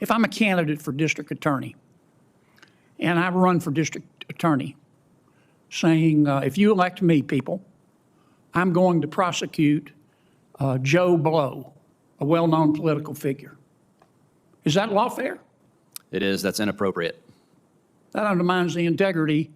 If I'm a candidate for district attorney and I run for district attorney saying, if you elect me, people, I'm going to prosecute Joe Blow, a well-known political figure. Is that lawfare? It is. That's inappropriate. That undermines the integrity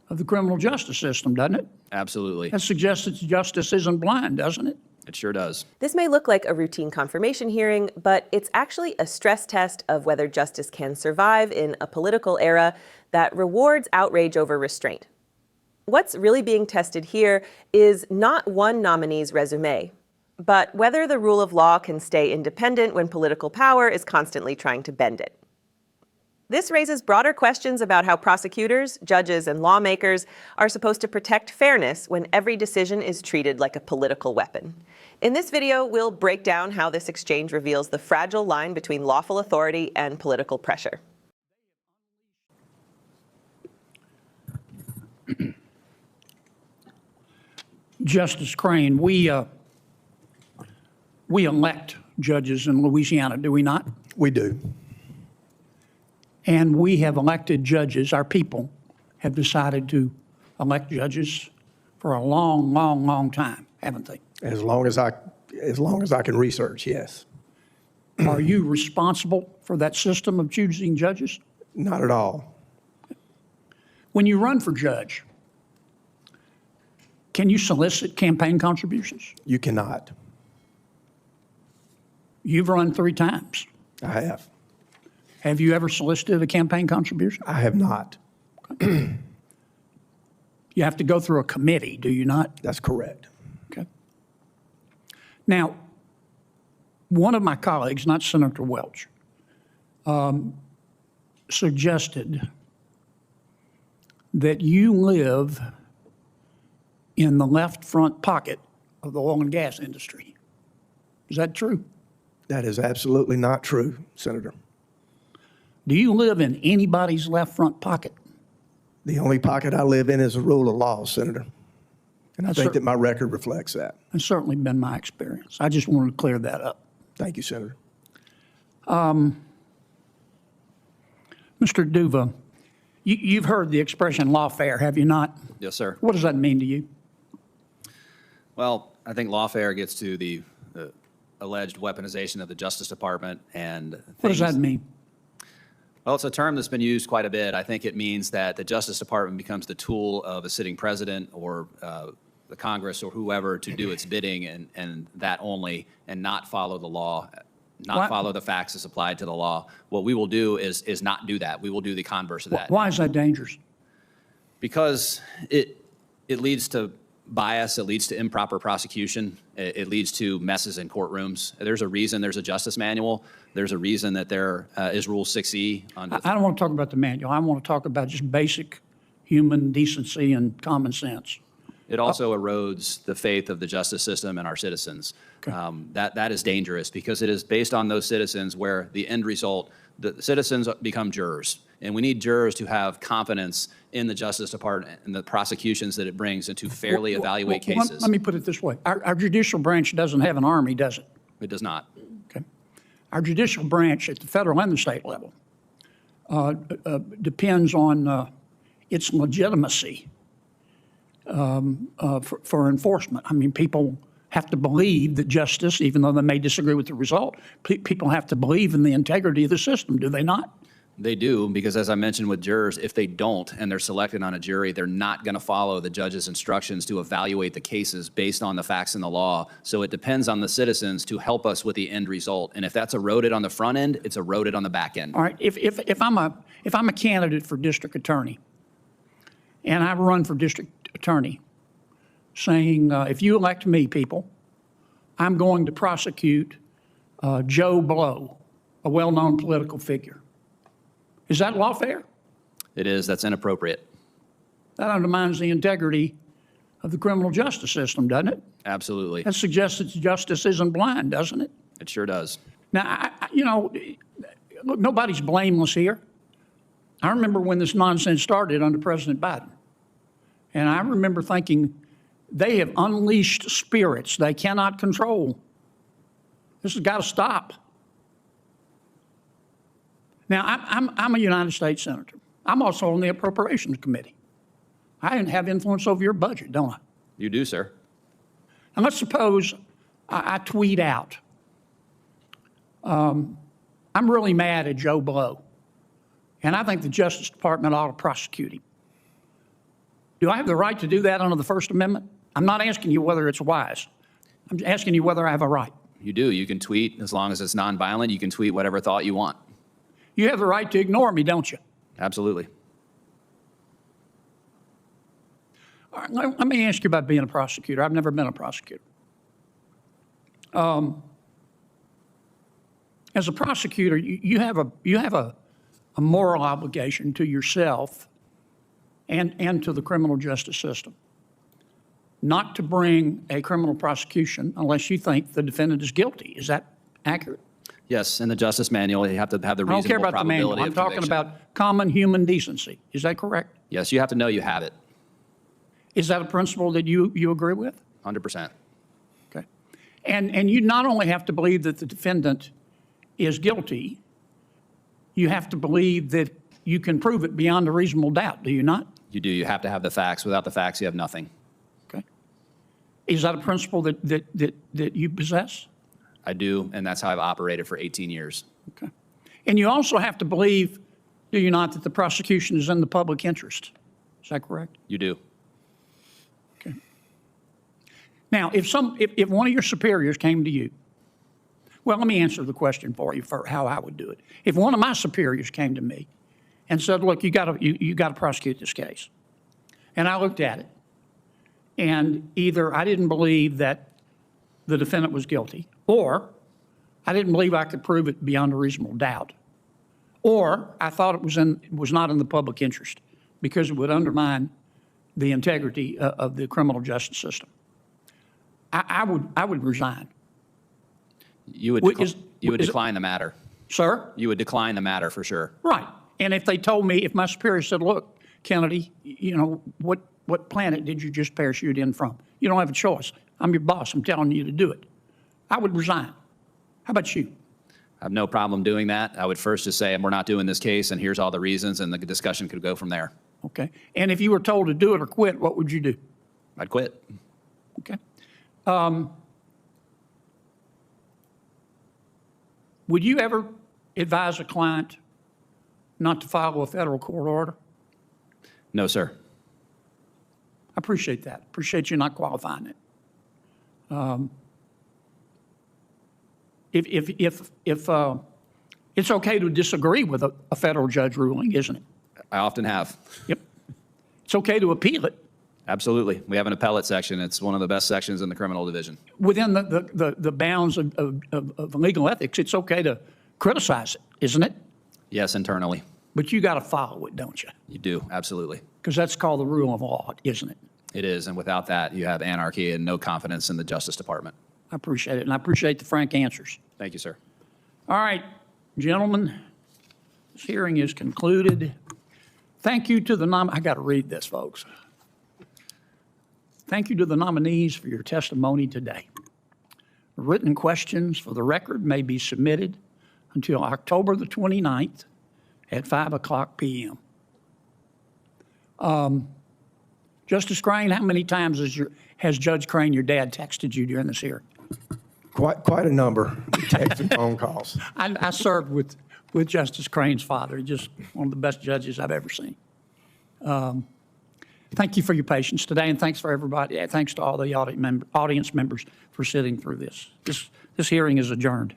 of the criminal justice system, doesn't it? Absolutely. That suggests that justice isn't blind, doesn't it? It sure does. This may look like a routine confirmation hearing, but it's actually a stress test of whether justice can survive in a political era that rewards outrage over restraint. What's really being tested here is not one nominee's resume, but whether the rule of law can stay independent when political power is constantly trying to bend it. This raises broader questions about how prosecutors, judges, and lawmakers are supposed to protect fairness when every decision is treated like a political weapon. In this video, we'll break down how this exchange reveals the fragile line between lawful authority and political pressure. Justice Crane, we elect judges in Louisiana, do we not? We do. And we have elected judges, our people have decided to elect judges for a long, long, long time, haven't they? As long as I can research, yes. Are you responsible for that system of choosing judges? Not at all. When you run for judge, can you solicit campaign contributions? You cannot. You've run 3 times. I have. Have you ever solicited a campaign contribution? I have not. You have to go through a committee, do you not? That's correct. Okay. Now, one of my colleagues, not Senator Welch, suggested that you live in the left front pocket of the oil and gas industry. Is that true? That is absolutely not true, Senator. Do you live in anybody's left front pocket? The only pocket I live in is the rule of law, Senator. And I think that my record reflects that. That's certainly been my experience. I just wanted to clear that up. Thank you, Senator. Mr. Duva, you've heard the expression lawfare, have you not? Yes, sir. What does that mean to you? Well, I think lawfare gets to the alleged weaponization of the Justice Department and What does that mean? Well, it's a term that's been used quite a bit. I think it means that the Justice Department becomes the tool of a sitting president or the Congress or whoever to do its bidding and that only, and not follow the law, not follow the facts as applied to the law. What we will do is not do that. We will do the converse of that. Why is that dangerous? Because it leads to bias, it leads to improper prosecution, it leads to messes in courtrooms. There's a reason there's a justice manual. There's a reason that there is Rule 6E. I don't want to talk about the manual. I want to talk about just basic human decency and common sense. It also erodes the faith of the justice system and our citizens. Okay. That is dangerous because it is based on those citizens where the end result, the citizens become jurors. And we need jurors to have confidence in the Justice Department and the prosecutions that it brings and to fairly evaluate cases. Let me put it this way. Our judicial branch doesn't have an army, does it? It does not. Okay. Our judicial branch at the federal and the state level depends on its legitimacy for enforcement. I mean, people have to believe that justice, even though they may disagree with the result, people have to believe in the integrity of the system, do they not? They do, because as I mentioned with jurors, if they don't and they're selected on a jury, they're not going to follow the judge's instructions to evaluate the cases based on the facts in the law. So it depends on the citizens to help us with the end result. And if that's eroded on the front end, it's eroded on the back end. All right. If I'm a candidate for district attorney and I run for district attorney saying, if you elect me, people, I'm going to prosecute Joe Blow, a well-known political figure. Is that lawfare? It is. That's inappropriate. That undermines the integrity of the criminal justice system, doesn't it? Absolutely. That suggests that justice isn't blind, doesn't it? It sure does. Now, look, nobody's blameless here. I remember when this nonsense started under President Biden. And I remember thinking, they have unleashed spirits they cannot control. This has got to stop. Now, I'm a United States Senator. I'm also on the Appropriations Committee. I have influence over your budget, don't I? You do, sir. And let's suppose I tweet out, I'm really mad at Joe Blow, and I think the Justice Department ought to prosecute him. Do I have the right to do that under the First Amendment? I'm not asking you whether it's wise. I'm asking you whether I have a right. You do. You can tweet as long as it's nonviolent. You can tweet whatever thought you want. You have the right to ignore me, don't you? Absolutely. All right, let me ask you about being a prosecutor. I've never been a prosecutor. As a prosecutor, you have a moral obligation to yourself and to the criminal justice system not to bring a criminal prosecution unless you think the defendant is guilty. Is that accurate? Yes, in the Justice Manual, you have to have the I don't care reasonable about the manual. probability I'm of talking conviction. about common human decency. Is that correct? Yes, you have to know you have it, Is that a principle that you agree with? 100%. Okay. And you not only have to believe that the defendant is guilty, you have to believe that you can prove it beyond a reasonable doubt, do you not? You do. You have to have the facts. Without the facts, you have nothing. Okay. Is that a principle that you possess? I do, and that's how I've operated for 18 years. Okay. And you also have to believe, do you not, that the prosecution is in the public interest? Is that correct? You do. Okay. Now, if one of your superiors came to you, well, let me answer the question for you for how I would do it. If one of my superiors came to me and said, look, you got to prosecute this case, and I looked at it, and either I didn't believe that the defendant was guilty, or I didn't believe I could prove it beyond a reasonable doubt, or I thought it was not in the public interest because it would undermine the integrity of the criminal justice system, I would resign. You would, decline the matter. Sir? You would decline the matter for sure. Right. And if they told me, if my superior said, look, Kennedy, you know, what planet did you just parachute in from? You don't have a choice. I'm your boss. I'm telling you to do it. I would resign. How about you? I have no problem doing that. I would first just say, we're not doing this case, and here's all the reasons, and the discussion could go from there. Okay. And if you were told to do it or quit, what would you do? I'd quit. Okay. Would you ever advise a client not to follow a federal court order? No, sir. I appreciate that. Appreciate you not qualifying it. If it's okay to disagree with a federal judge ruling, isn't it? I often have. Yep. It's okay to appeal it Absolutely. We have an appellate section. It's one of the best sections in the criminal division. within the bounds of legal ethics. It's okay to criticize it, isn't it? Yes, internally. But you got to follow it, don't you? You do, absolutely. Because that's called the rule of law, isn't it? It is, and without that, you have anarchy and no confidence in the Justice Department. I appreciate it, and I appreciate the frank answers. Thank you, sir. All right, gentlemen, this hearing is concluded. Thank you to the I got to read this, folks. Thank you to the nominees for your testimony today. Written questions for the record may be submitted until October the 29th at 5:00 p.m. Justice Crane, how many times has Judge Crane, your dad, texted you during this hearing? Quite a number, text and phone calls. I served with Justice Crane's father, just one of the best judges I've ever seen. Thank you for your patience today, and thanks for everybody. Thanks to all the audience members for sitting through this. This hearing is adjourned.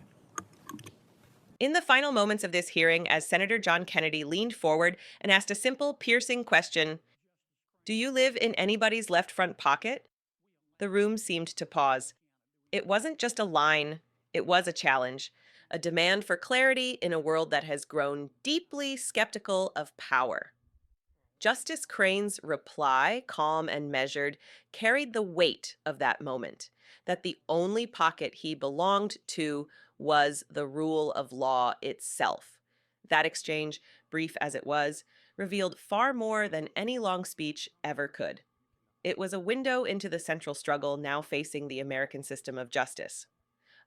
In the final moments of this hearing, as Senator John Kennedy leaned forward and asked a simple, piercing question, "Do you live in anybody's left front pocket?" the room seemed to pause. It wasn't just a line, it was a challenge, a demand for clarity in a world that has grown deeply skeptical of power. Justice Crane's reply, calm and measured, carried the weight of that moment, that the only pocket he belonged to was the rule of law itself. That exchange, brief as it was, revealed far more than any long speech ever could. It was a window into the central struggle now facing the American system of justice.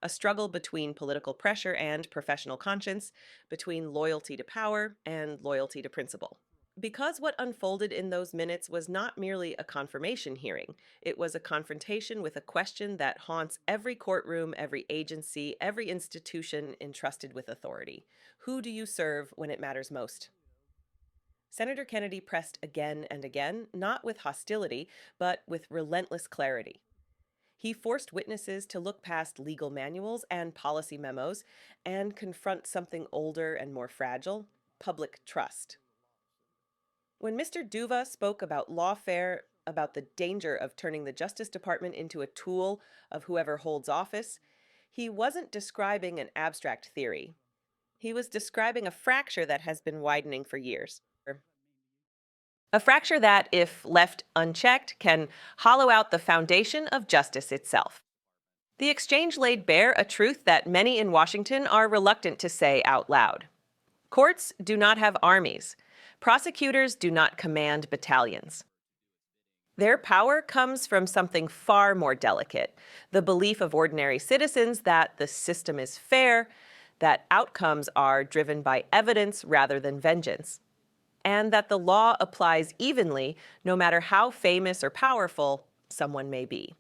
a struggle between political pressure and professional conscience, between loyalty to power and loyalty to principle. Because what unfolded in those minutes was not merely a confirmation hearing, it was a confrontation with a question that haunts every courtroom, every agency, every institution entrusted with authority. Who do you serve when it matters most? Senator Kennedy pressed again and again, not with hostility, but with relentless clarity. He forced witnesses to look past legal manuals and policy memos and confront something older and more fragile: public trust. When Mr. Duva spoke about lawfare, about the danger of turning the Justice Department into a tool of whoever holds office, he wasn't describing an abstract theory. He was describing a fracture that has been widening for years. A fracture that, if left unchecked, can hollow out the foundation of justice itself. The exchange laid bare a truth that many in Washington are reluctant to say out loud. Courts do not have armies. Prosecutors do not command battalions. Their power comes from something far more delicate: the belief of ordinary citizens that the system is fair, that outcomes are driven by evidence rather than vengeance, and that the law applies evenly no matter how famous or powerful someone may be.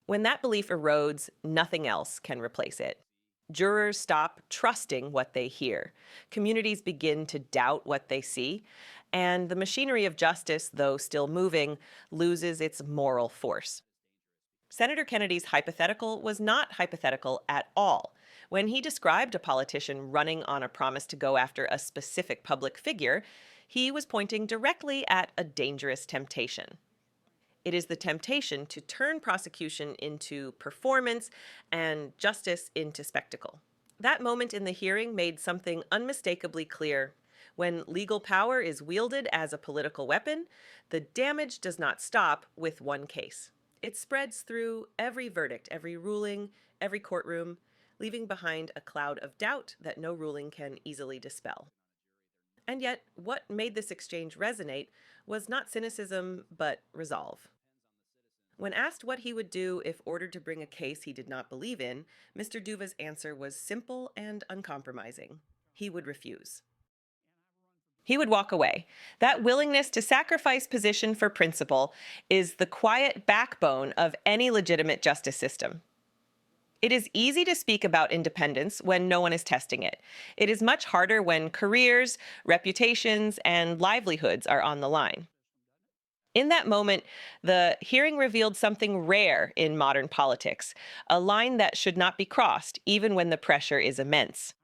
When that belief erodes, nothing else can replace it. Jurors stop trusting what they hear. Communities begin to doubt what they see. And the machinery of justice, though still moving, loses its moral force. Senator Kennedy's hypothetical was not hypothetical at all. When he described a politician running on a promise to go after a specific public figure, he was pointing directly at a dangerous temptation. It is the temptation to turn prosecution into performance and justice into spectacle. That moment in the hearing made something unmistakably clear. When legal power is wielded as a political weapon, the damage does not stop with one case. It spreads through every verdict, every ruling, every courtroom, leaving behind a cloud of doubt that no ruling can easily dispel. And yet, what made this exchange resonate was not cynicism, but resolve. When asked what he would do if ordered to bring a case he did not believe in, Mr. Duva's answer was simple and uncompromising. He would refuse. He would walk away. That willingness to sacrifice position for principle is the quiet backbone of any legitimate justice system. It is easy to speak about independence when no one is testing it. It is much harder when careers, reputations, and livelihoods are on the line. In that moment, the hearing revealed something rare in modern politics, a line that should not be crossed, even when the pressure is immense.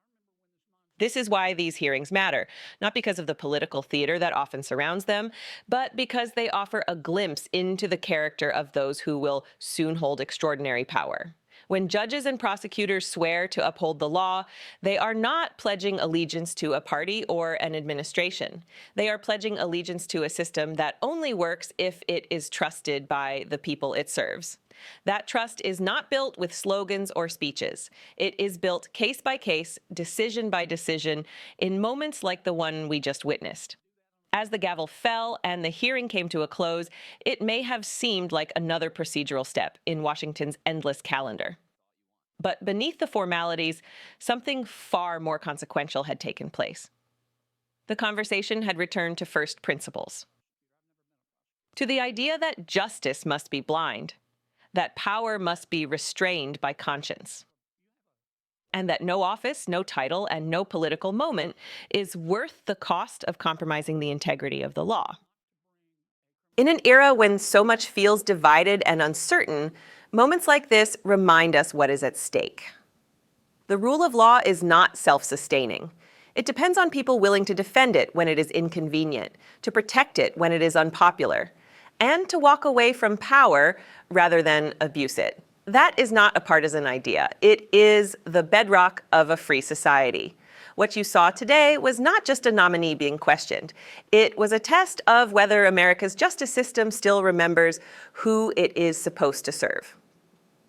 This is why these hearings matter, not because of the political theater that often surrounds them, but because they offer a glimpse into the character of those who will soon hold extraordinary power. When judges and prosecutors swear to uphold the law, they are not pledging allegiance to a party or an administration. They are pledging allegiance to a system that only works if it is trusted by the people it serves. That trust is not built with slogans or speeches. It is built case by case, decision by decision, in moments like the one we just witnessed. As the gavel fell and the hearing came to a close, it may have seemed like another procedural step in Washington's endless calendar. But beneath the formalities, something far more consequential had taken place. The conversation had returned to first principles. To the idea that justice must be blind, that power must be restrained by conscience, and that no office, no title, and no political moment is worth the cost of compromising the integrity of the law. In an era when so much feels divided and uncertain, moments like this remind us what is at stake. The rule of law is not self-sustaining. It depends on people willing to defend it when it is inconvenient, to protect it when it is unpopular, and to walk away from power rather than abuse it. That is not a partisan idea. It is the bedrock of a free society. What you saw today was not just a nominee being questioned. It was a test of whether America's justice system still remembers who it is supposed to serve.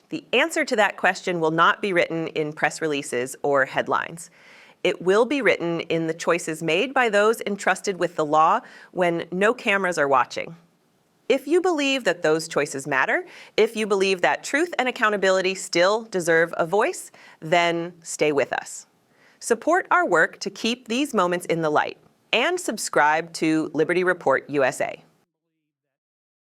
The answer to that question will not be written in press releases or headlines. It will be written in the choices made by those entrusted with the law when no cameras are watching. If you believe that those choices matter, if you believe that truth and accountability still deserve a voice, then stay with us. Support our work to keep these moments in the light, and subscribe to Liberty Report USA.